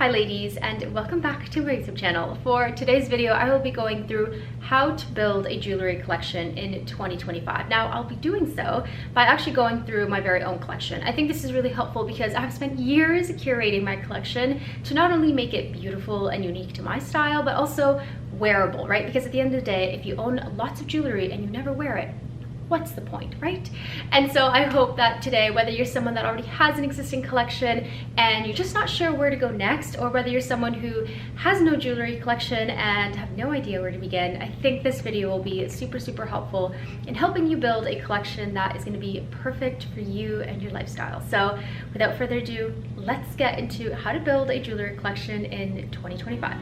Hi ladies, and welcome back to my YouTube channel. For today's video, I will be going through how to build a jewelry collection in 2025. Now, I'll be doing so by actually going through my very own collection. I think this is really helpful because I've spent years curating my collection to not only make it beautiful and unique to my style, but also wearable, right? Because at the end of the day, if you own lots of jewelry and you never wear it, what's the point, right? And so I hope that today, whether you're someone that already has an existing collection and you're just not sure where to go next, or whether you're someone who has no jewelry collection and have no idea where to begin, I think this video will be super helpful in helping you build a collection that is going to be perfect for you and your lifestyle. So without further ado, let's get into how to build a jewelry collection in 2025.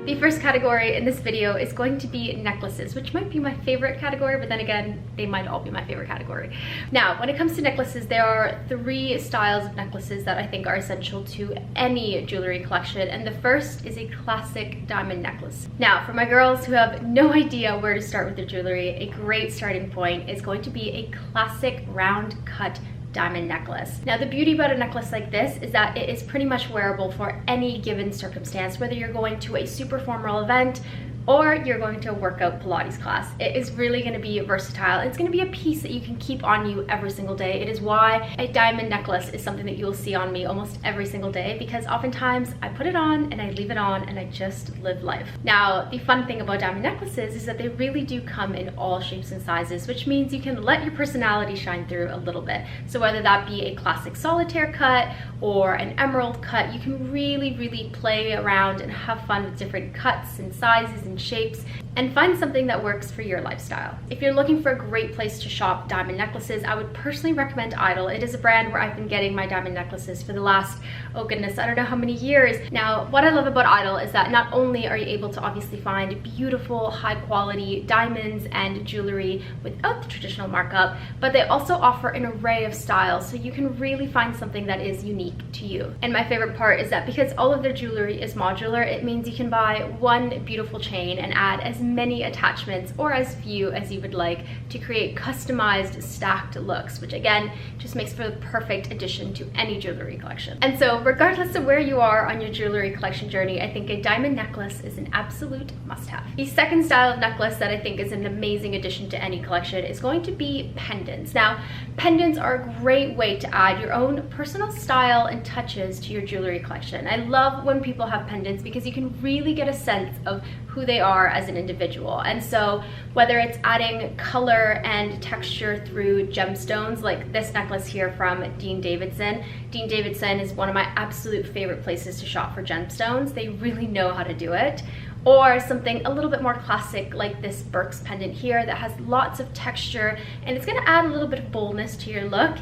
The first category in this video is going to be necklaces, which might be my favorite category, but then again, they might all be my favorite category. Now, when it comes to necklaces, there are three styles of necklaces that I think are essential to any jewelry collection, and the first is a classic diamond necklace. Now, for my girls who have no idea where to start with their jewelry, a great starting point is going to be a classic round cut diamond necklace. Now, the beauty about a necklace like this is that it is pretty much wearable for any given circumstance, whether you're going to a super formal event or you're going to a workout Pilates class. It is really going to be versatile. It's going to be a piece that you can keep on you every single day. It is why a diamond necklace is something that you'll see on me almost every single day, because oftentimes I put it on and I leave it on and I just live life. Now, the fun thing about diamond necklaces is that they really do come in all shapes and sizes, which means you can let your personality shine through a little bit. So whether that be a classic solitaire cut or an emerald cut, you can really play around and have fun with different cuts and sizes and shapes and find something that works for your lifestyle. If you're looking for a great place to shop diamond necklaces, I would personally recommend IDYL. It is a brand where I've been getting my diamond necklaces for the last, oh goodness, I don't know how many years. Now, what I love about IDYL is that not only are you able to obviously find beautiful, high quality diamonds and jewelry without the traditional markup, but they also offer an array of styles, so you can really find something that is unique to you. And my favorite part is that because all of their jewelry is modular, it means you can buy one beautiful chain and add as many attachments or as few as you would like to create customized stacked looks, which again just makes for the perfect addition to any jewelry collection. And so regardless of where you are on your jewelry collection journey, I think a diamond necklace is an absolute must-have. The second style of necklace that I think is an amazing addition to any collection is going to be pendants. Now, pendants are a great way to add your own personal style and touches to your jewelry collection. I love when people have pendants because you can really get a sense of who they are as an individual. And so whether it's adding color and texture through gemstones like this necklace here from Dean Davidson. Dean Davidson is one of my absolute favorite places to shop for gemstones. They really know how to do it. Or something a little bit more classic like this Burke's pendant here that has lots of texture and it's going to add a little bit of boldness to your look.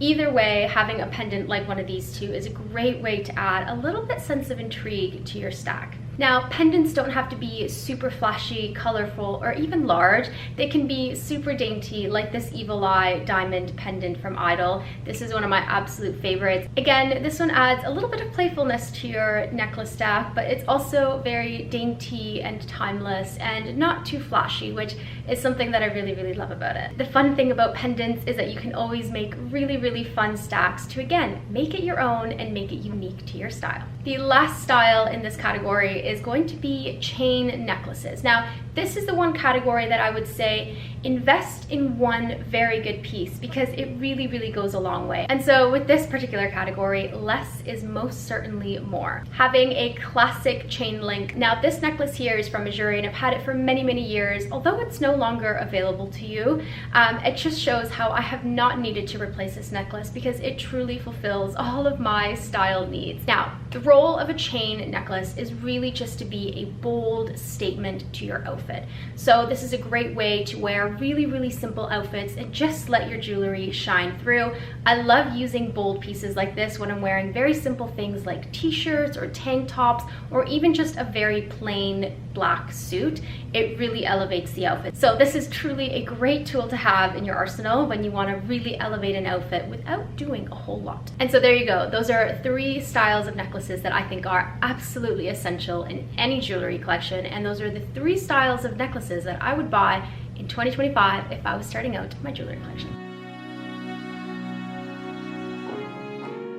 Either way, having a pendant like one of these two is a great way to add a little bit sense of intrigue to your stack. Now, pendants don't have to be super flashy, colorful, or even large. They can be super dainty, like this Evil Eye diamond pendant from IDYL. This is one of my absolute favorites. Again, this one adds a little bit of playfulness to your necklace stack, but it's also very dainty and timeless and not too flashy, which is something that I really love about it. The fun thing about pendants is that you can always make really fun stacks to, again, make it your own and make it unique to your style. The last style in this category is going to be chain necklaces. Now, this is the one category that I would say invest in one very good piece because it really goes a long way. And so with this particular category, less is most certainly more. Having a classic chain link. Now, this necklace here is from Missouri and I've had it for many years. Although it's no longer available to you, it just shows how I have not needed to replace this necklace because it truly fulfills all of my style needs. Now, the role of a chain necklace is really just to be a bold statement to your outfit. So this is a great way to wear really simple outfits and just let your jewelry shine through. I love using bold pieces like this when I'm wearing very simple things like t-shirts or tank tops or even just a very plain black suit. It really elevates the outfit. So this is truly a great tool to have in your arsenal when you want to really elevate an outfit without doing a whole lot. And so there you go. Those are three styles of necklaces that I think are absolutely essential in any jewelry collection, and those are the three styles of necklaces that I would buy in 2025 if I was starting out my jewelry collection.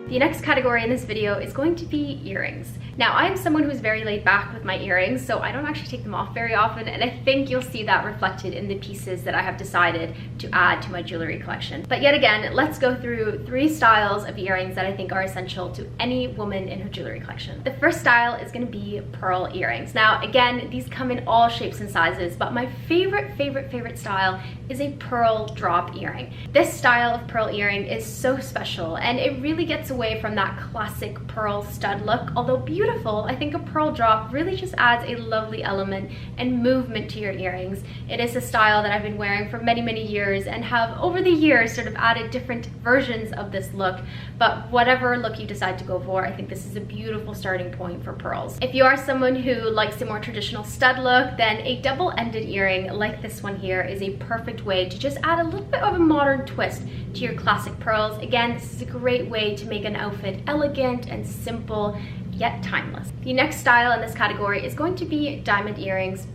The next category in this video is going to be earrings. Now, I am someone who's very laid back with my earrings, so I don't actually take them off very often, and I think you'll see that reflected in the pieces that I have decided to add to my jewelry collection. But yet again, let's go through 3 styles of earrings that I think are essential to any woman in her jewelry collection. The first style is going to be pearl earrings. Now, again, these come in all shapes and sizes, but my favorite style is a pearl drop earring. This style of pearl earring is so special, and it really gets away from that classic pearl stud look. Although beautiful, I think a pearl drop really just adds a lovely element and movement to your earrings. It is a style that I've been wearing for many years and have over the years sort of added different versions of this look, but whatever look you decide to go for, I think this is a beautiful starting point for pearls. If you are someone who likes a more traditional stud look, then a double-ended earring like this one here is a perfect way to just add a little bit of a modern twist to your classic pearls. Again, this is a great way to make an outfit elegant and simple, yet timeless. The next style in this category is going to be diamond earrings.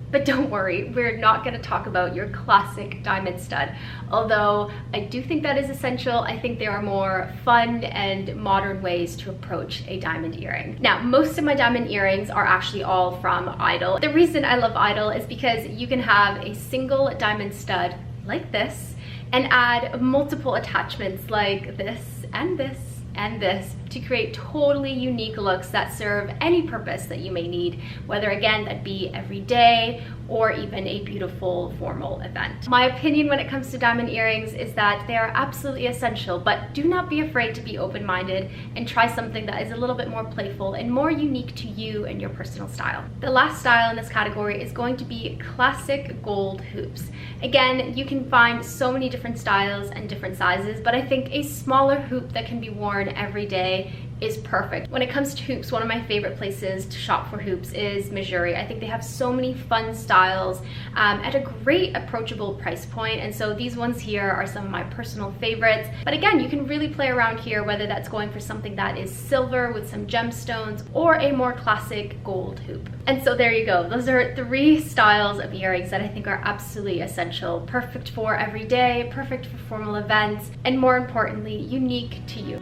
But don't worry, we're not going to talk about your classic diamond stud. Although I do think that is essential, I think there are more fun and modern ways to approach a diamond earring. Now, most of my diamond earrings are actually all from IDYL. The reason I love IDYL is because you can have a single diamond stud like this and add multiple attachments like this and this and this to create totally unique looks that serve any purpose that you may need, whether again that be every day or even a beautiful formal event. My opinion when it comes to diamond earrings is that they are absolutely essential, but do not be afraid to be open-minded and try something that is a little bit more playful and more unique to you and your personal style. The last style in this category is going to be classic gold hoops. Again, you can find so many different styles and different sizes, but I think a smaller hoop that can be worn every day is perfect. When it comes to hoops, one of my favorite places to shop for hoops is Missouri. I think they have so many fun styles at a great approachable price point, and so these ones here are some of my personal favorites. But again, you can really play around here, whether that's going for something that is silver with some gemstones or a more classic gold hoop. And so there you go. Those are 3 styles of earrings that I think are absolutely essential, perfect for every day, perfect for formal events, and more importantly, unique to you.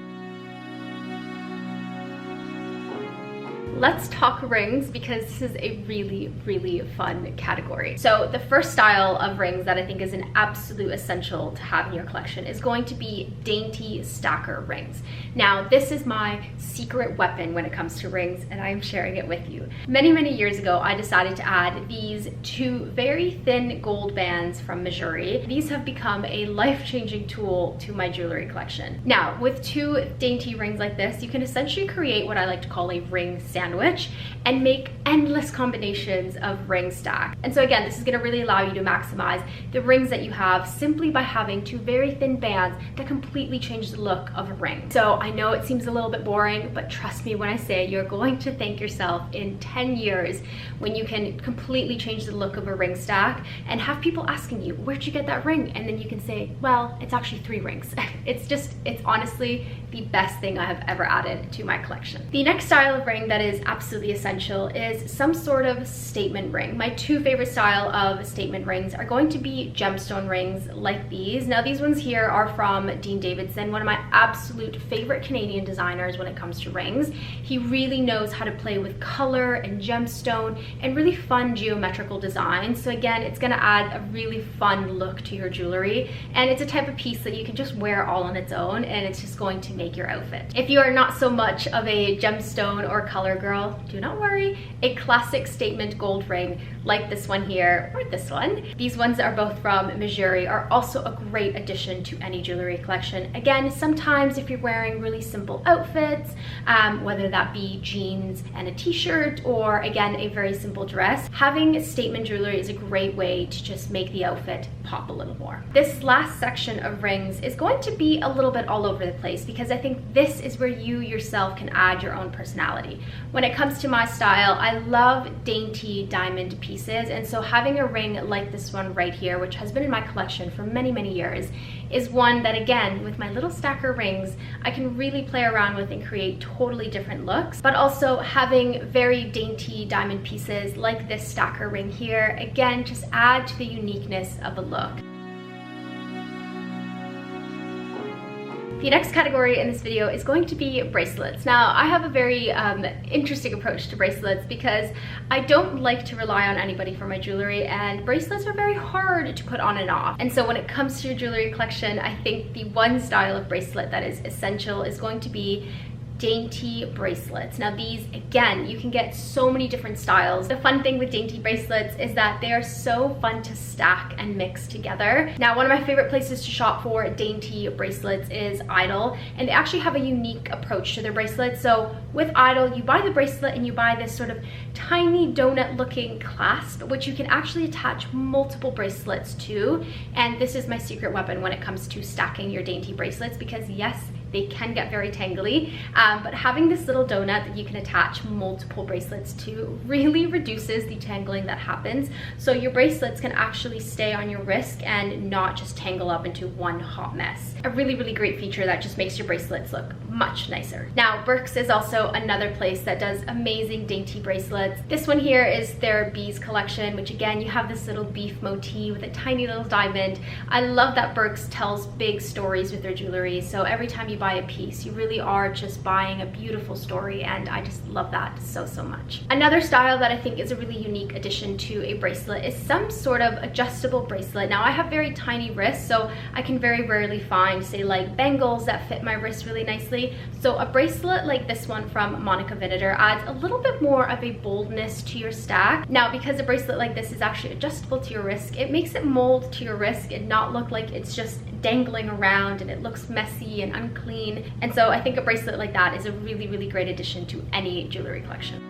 Let's talk rings, because this is a really fun category. So the first style of rings that I think is an absolute essential to have in your collection is going to be dainty stacker rings. Now, this is my secret weapon when it comes to rings, and I am sharing it with you. Many years ago, I decided to add these 2 very thin gold bands from Missouri. These have become a life-changing tool to my jewelry collection. Now, with 2 dainty rings like this, you can essentially create what I like to call a ring sandwich and make endless combinations of ring stack. And so again, this is going to really allow you to maximize the rings that you have simply by having 2 very thin bands that completely change the look of a ring. So I know it seems a little bit boring, but trust me when I say you're going to thank yourself in 10 years when you can completely change the look of a ring stack and have people asking you, where'd you get that ring? And then you can say, well, it's actually 3 rings. It's honestly the best thing I have ever added to my collection. The next style of ring that is absolutely essential is some sort of statement ring. My 2 favorite style of statement rings are going to be gemstone rings like these. Now, these ones here are from Dean Davidson, one of my absolute favorite Canadian designers when it comes to rings. He really knows how to play with color and gemstone and really fun geometrical designs. So again, it's going to add a really fun look to your jewelry, and it's a type of piece that you can just wear all on its own, and it's just going to make your outfit. If you are not so much of a gemstone or color girl, do not worry. A classic statement gold ring like this one here or this one, these ones are both from Missouri, are also a great addition to any jewelry collection. Again, sometimes if you're wearing really simple outfits, whether that be jeans and a t-shirt or again a very simple dress, having statement jewelry is a great way to just make the outfit pop a little more. This last section of rings is going to be a little bit all over the place because I think this is where you yourself can add your own personality. When it comes to my style, I love dainty diamond pieces, and so having a ring like this one right here, which has been in my collection for many years, is one that again, with my little stacker rings, I can really play around with and create totally different looks. But also having very dainty diamond pieces like this stacker ring here, again, just add to the uniqueness of the look. The next category in this video is going to be bracelets. Now, I have a very interesting approach to bracelets because I don't like to rely on anybody for my jewelry, and bracelets are very hard to put on and off. And so when it comes to your jewelry collection, I think the one style of bracelet that is essential is going to be dainty bracelets. Now these, again, you can get so many different styles. The fun thing with dainty bracelets is that they are so fun to stack and mix together. Now, one of my favorite places to shop for dainty bracelets is IDYL, and they actually have a unique approach to their bracelets. So with IDYL, you buy the bracelet and you buy this sort of tiny donut looking clasp, which you can actually attach multiple bracelets to. And this is my secret weapon when it comes to stacking your dainty bracelets, because yes, they can get very tangly, but having this little donut that you can attach multiple bracelets to really reduces the tangling that happens. So your bracelets can actually stay on your wrist and not just tangle up into one hot mess. A really, really great feature that just makes your bracelets look much nicer. Now, Burks is also another place that does amazing dainty bracelets. This one here is their bees collection, which again, you have this little beef motif with a tiny little diamond. I love that Burks tells big stories with their jewelry. So every time you buy a piece, you really are just buying a beautiful story, and I just love that so much. Another style that I think is a really unique addition to a bracelet is some sort of adjustable bracelet. Now, I have very tiny wrists, so I can very rarely find, say, like bangles that fit my wrist really nicely. So a bracelet like this one from Monica Vinader adds a little bit more of a boldness to your stack. Now, because a bracelet like this is actually adjustable to your wrist, it makes it mold to your wrist and not look like it's just dangling around and it looks messy and unclean. And so I think a bracelet like that is a really, really great addition to any jewelry collection.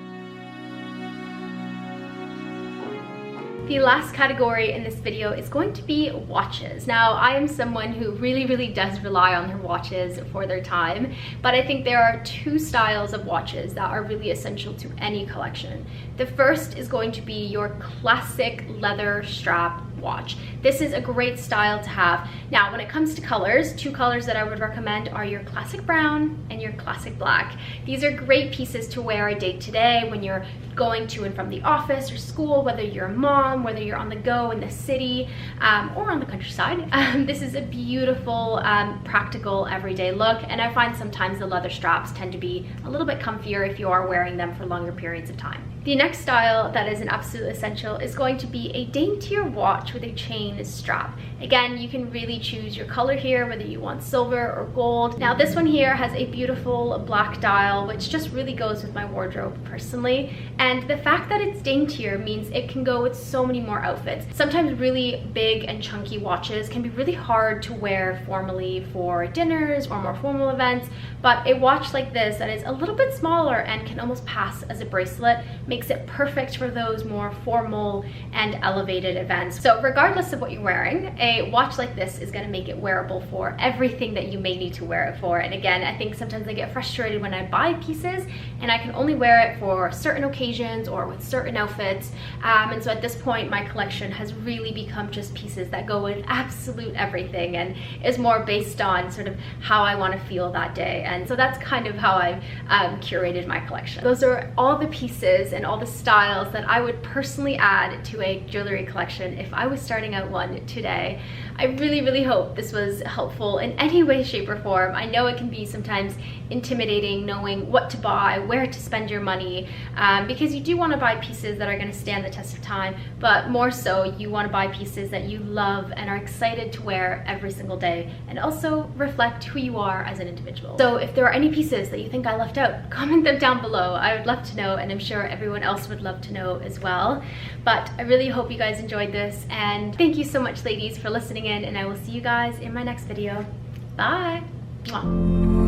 The last category in this video is going to be watches. Now, I am someone who really does rely on their watches for their time, but I think there are two styles of watches that are really essential to any collection. The first is going to be your classic leather strap watch. This is a great style to have. Now, when it comes to colors, two colors that I would recommend are your classic brown and your classic black. These are great pieces to wear a day to day when you're going to and from the office or school, whether you're a mom, whether you're on the go in the city, or on the countryside. This is a beautiful, practical, everyday look, and I find sometimes the leather straps tend to be a little bit comfier if you are wearing them for longer periods of time. The next style that is an absolute essential is going to be a daintier watch with a chain strap. Again, you can really choose your color here, whether you want silver or gold. Now, this one here has a beautiful black dial, which just really goes with my wardrobe personally. And the fact that it's daintier means it can go with so many more outfits. Sometimes really big and chunky watches can be really hard to wear formally for dinners or more formal events, but a watch like this that is a little bit smaller and can almost pass as a bracelet makes it perfect for those more formal and elevated events. So regardless of what you're wearing, a watch like this is going to make it wearable for everything that you may need to wear it for. And again, I think sometimes I get frustrated when I buy pieces and I can only wear it for certain occasions or with certain outfits. And so at this point, my collection has really become just pieces that go with absolute everything and is more based on sort of how I want to feel that day. And so that's kind of how I've curated my collection. Those are all the pieces and all the styles that I would personally add to a jewelry collection if I was starting out one today. I really hope this was helpful in any way, shape, or form. I know it can be sometimes intimidating knowing what to buy, where to spend your money, because you do want to buy pieces that are going to stand the test of time, but more so you want to buy pieces that you love and are excited to wear every single day and also reflect who you are as an individual. So if there are any pieces that you think I left out, comment them down below. I would love to know, and I'm sure everyone else would love to know as well. But I really hope you guys enjoyed this, and thank you so much, ladies, for listening in, and I will see you guys in my next video. Bye! Mwah.